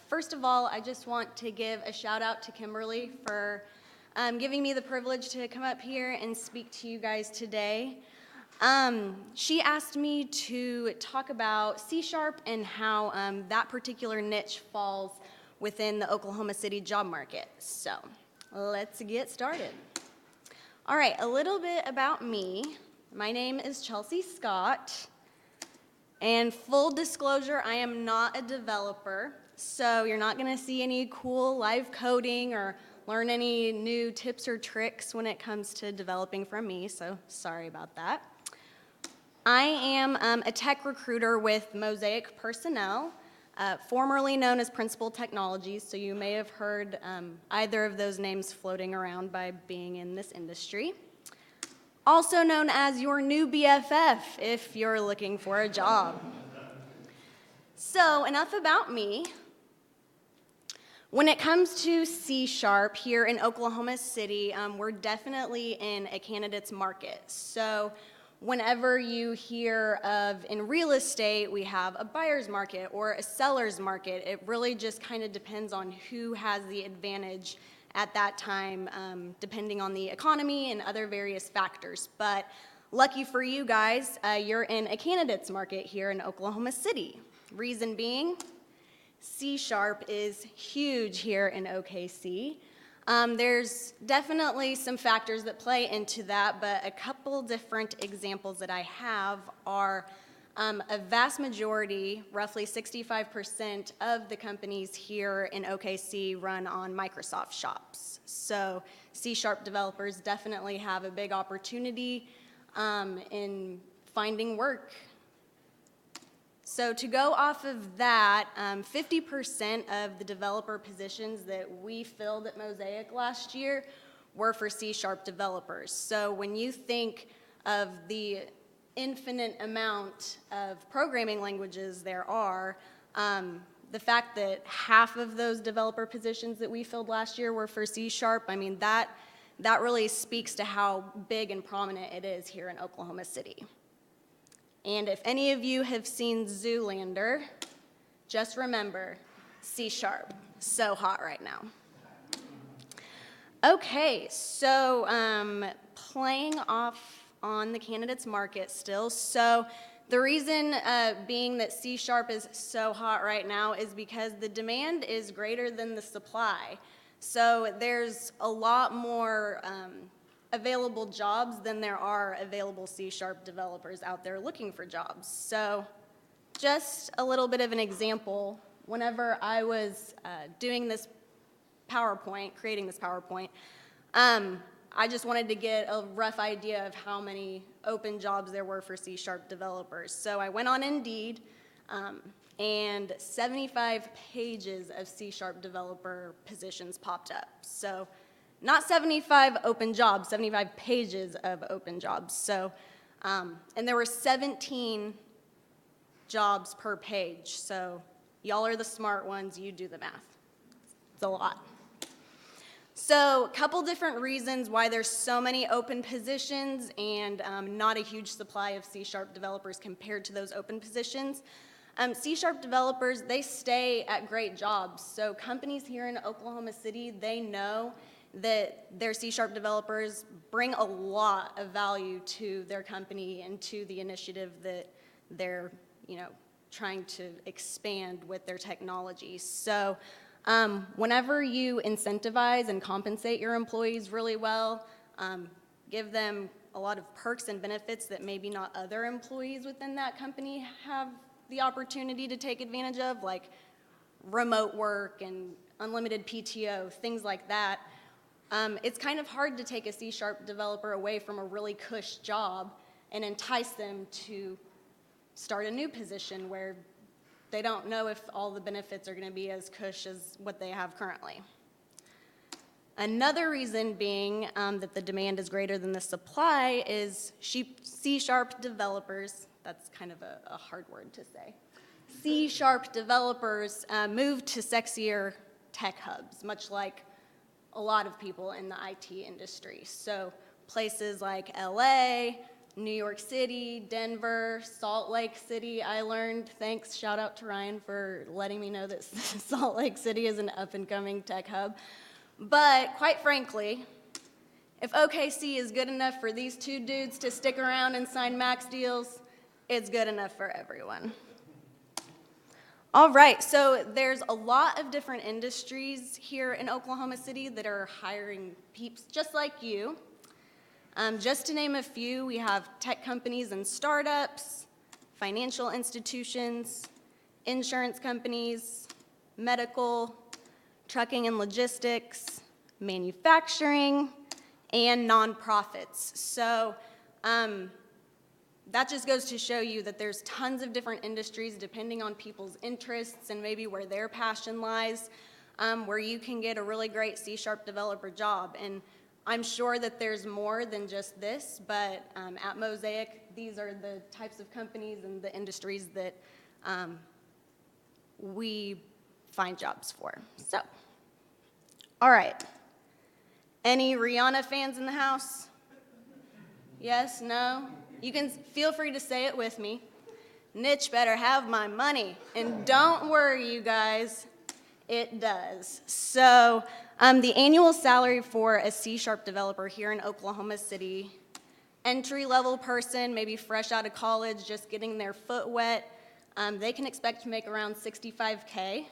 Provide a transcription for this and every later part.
First of all, I just want to give a shout out to Kimberly for giving me the privilege to come up here and speak to you guys today. She asked me to talk about C# and how that particular niche falls within the Oklahoma City job market. So let's get started. All right, a little bit about me. My name is Chelsea Scott, and full disclosure, I am not a developer, so you're not gonna see any cool live coding or learn any new tips or tricks when it comes to developing from me, so sorry about that. I am a tech recruiter with Mosaic Personnel, formerly known as Principal Technologies, so you may have heard either of those names floating around by being in this industry. Also known as your new BFF if you're looking for a job. So enough about me. When it comes to C# here in Oklahoma City, we're definitely in a candidate's market. So whenever you hear of in real estate, we have a buyer's market or a seller's market. It really just kind of depends on who has the advantage at that time, depending on the economy and other various factors. But lucky for you guys, you're in a candidate's market here in Oklahoma City. Reason being, C# is huge here in OKC. There's definitely some factors that play into that, but a couple different examples that I have are a vast majority, roughly 65% of the companies here in OKC run on Microsoft shops. So C# developers definitely have a big opportunity in finding work. So to go off of that, 50% of the developer positions that we filled at Mosaic last year were for C# developers. So when you think of the infinite amount of programming languages there are, the fact that half of those developer positions that we filled last year were for C#, I mean, that really speaks to how big and prominent it is here in Oklahoma City. And if any of you have seen Zoolander, just remember, C#, so hot right now. Okay, so playing off on the candidates market still. So the reason being that C# is so hot right now is because the demand is greater than the supply. So there's a lot more available jobs than there are available C# developers out there looking for jobs. So just a little bit of an example, whenever I was doing this PowerPoint, creating this PowerPoint, I just wanted to get a rough idea of how many open jobs there were for C# developers. So I went on Indeed, and 75 pages of C# developer positions popped up. So not 75 open jobs, 75 pages of open jobs. So, and there were 17 jobs per page. So y'all are the smart ones, you do the math. It's a lot. So a couple different reasons why there's so many open positions and not a huge supply of C# developers compared to those open positions. C# developers, they stay at great jobs. So companies here in Oklahoma City, they know that their C# developers bring a lot of value to their company and to the initiative that they're, trying to expand with their technology. So whenever you incentivize and compensate your employees really well, give them a lot of perks and benefits that maybe not other employees within that company have the opportunity to take advantage of, like remote work and unlimited PTO, things like that. It's kind of hard to take a C# developer away from a really cush job and entice them to start a new position where they don't know if all the benefits are going to be as cush as what they have currently. Another reason being that the demand is greater than the supply is C# developers, that's kind of a hard word to say, C# developers move to sexier tech hubs, much like a lot of people in the IT industry. So places like LA, New York City, Denver, Salt Lake City, I learned. Thanks, shout out to Ryan for letting me know that Salt Lake City is an up-and-coming tech hub. But quite frankly, if OKC is good enough for these two dudes to stick around and sign max deals, it's good enough for everyone. All right, so there's a lot of different industries here in Oklahoma City that are hiring peeps just like you. Just to name a few, we have tech companies and startups, financial institutions, insurance companies, medical, trucking and logistics, manufacturing, and nonprofits. So that just goes to show you that there's tons of different industries depending on people's interests and maybe where their passion lies, where you can get a really great C# developer job. And I'm sure that there's more than just this, but at Mosaic, these are the types of companies and the industries that we find jobs for. So, all right. Any Rihanna fans in the house? Yes, no? You can feel free to say it with me. Niche better have my money. And don't worry, you guys, it does. So the annual salary for a C# developer here in Oklahoma City, entry-level person, maybe fresh out of college, just getting their foot wet, they can expect to make around $65K.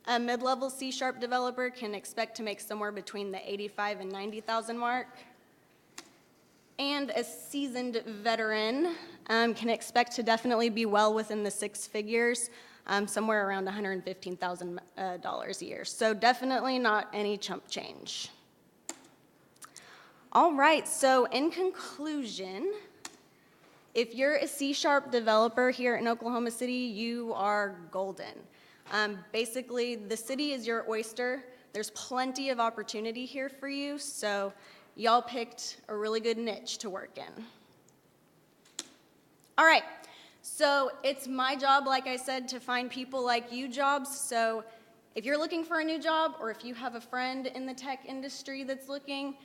A mid-level C# developer can expect to make somewhere between the $85,000 and $90,000 mark. And a seasoned veteran can expect to definitely be well within the six figures, somewhere around $115,000 a year. So definitely not any chump change. All right, so in conclusion, if you're a C# developer here in Oklahoma City, you are golden. Basically, the city is your oyster. There's plenty of opportunity here for you, so y'all picked a really good niche to work in. All right, so it's my job, like I said, to find people like you jobs. So if you're looking for a new job or if you have a friend in the tech industry that's looking,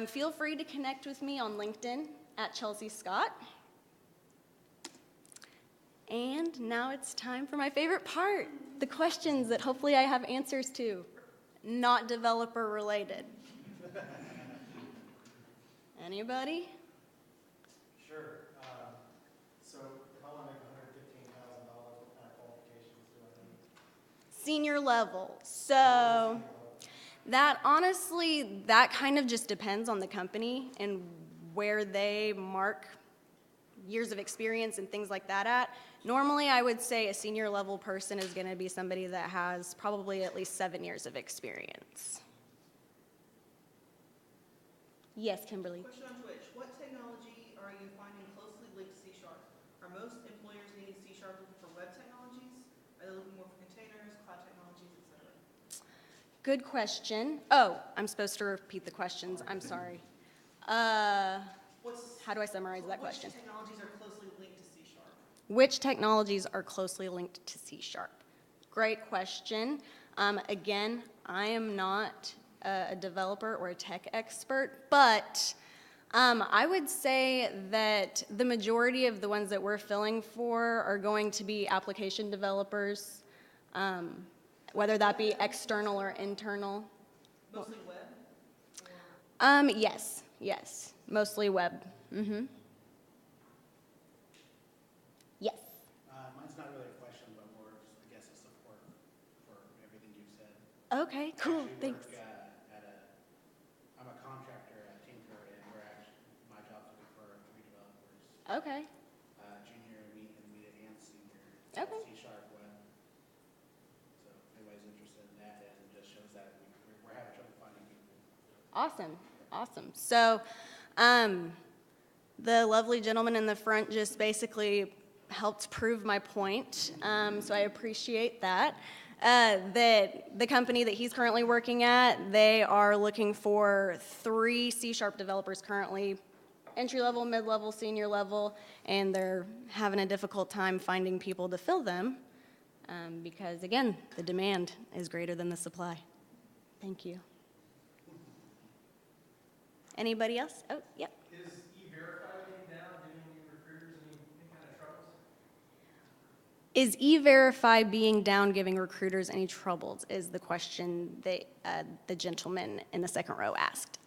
feel free to connect with me on LinkedIn at Chelsea Scott. And now it's time for my favorite part, the questions that hopefully I have answers to, not developer related. Anybody? Sure. So if I want to make $115,000, what kind of qualifications do I need? Senior level. So that honestly, that kind of just depends on the company and where they mark years of experience and things like that at. Normally, I would say a senior level person is going to be somebody that has probably at least 7 years of experience. Yes, Kimberly. Question on Twitch. What technology are you finding closely linked to C#? Are most employers needing C# looking for web technologies? Are they looking more for containers, cloud technologies, etc.? Good question. Oh, I'm supposed to repeat the questions. I'm sorry. How do I summarize that question? Which technologies are closely linked to C#? Which technologies are closely linked to C#? Great question. Again, I am not a developer or a tech expert, but I would say that the majority of the ones that we're filling for are going to be application developers, whether that be external or internal. Mostly web? Yes, mostly web. Mm-hmm. Yes. Mine's not really a question, but more just, I guess, a support for everything you've said. Okay, cool, thanks. I'm a contractor at Tinker, and my job's looking for 3 developers. Okay. Junior, intermediate, and senior. Okay. C# web. So if anybody's interested in that, and it just shows that we're having trouble finding people. Awesome. So the lovely gentleman in the front just basically helped prove my point, so I appreciate that. That the company that he's currently working at, they are looking for 3 C# developers currently, entry level, mid-level, senior level, and they're having a difficult time finding people to fill them because, again, the demand is greater than the supply. Thank you. Anybody else? Oh, yep. Is E-Verify getting down? Is E-Verify being down giving recruiters any troubles, is the question that the gentleman in the second row asked.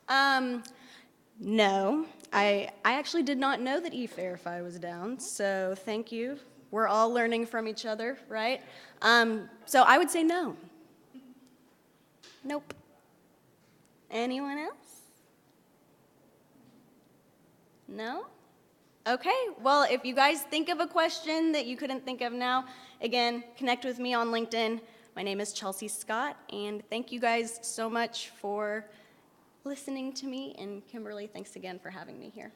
No, I actually did not know that E-Verify was down, so thank you. We're all learning from each other, right? So I would say no. Nope. Anyone else? No? Okay, well, if you guys think of a question that you couldn't think of now, again, connect with me on LinkedIn. My name is Chelsea Scott, and thank you guys so much for listening to me, and Kimberly, thanks again for having me here.